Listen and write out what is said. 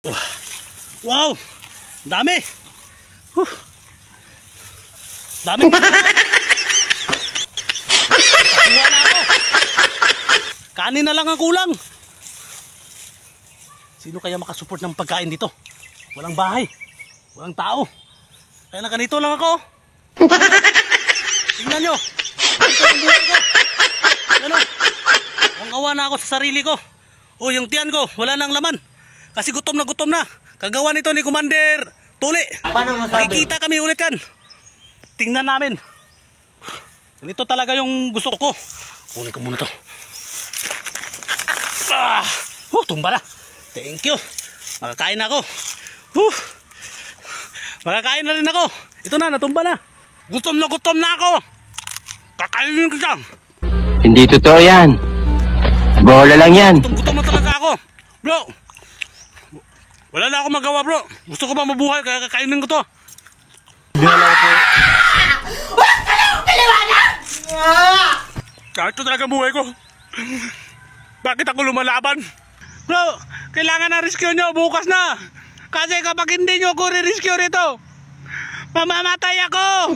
Wow! Dami! Dami! Kuha na ako! Kanin na lang ang kulang! Sino kaya makasupport ng pagkain dito? Walang bahay, walang tao. Kaya na ganito lang ako. Tingnan nyo! Ito ang buhay ko! Ano? Ang awa na ako sa sarili ko. O yung tiyan ko, wala nang laman. Kasi gutom na gutom na. Kagawa nito ni Commander Tuli. Makikita kami ulit kan. Tingnan namin. Ganito talaga yung gusto ko. Kunin ko muna to. Tumba na. Thank you. Makakain na ako. Makakain na rin ako. Ito na, natumba na. Gutom na ako. Kakainin ko siya. Hindi totoo yan. Bola lang yan. Gutom na talaga ako. Bro, wala na ako magawa bro. Gusto ko pa mabuhay kaya kakainin ko to. Wala ka lang paliwanag! Kahit ito talaga buhay ko. Bakit ako lumalaban? Bro, kailangan na rescue nyo bukas na. Kasi kapag hindi nyo ako re-rescue rito, mamamatay ako.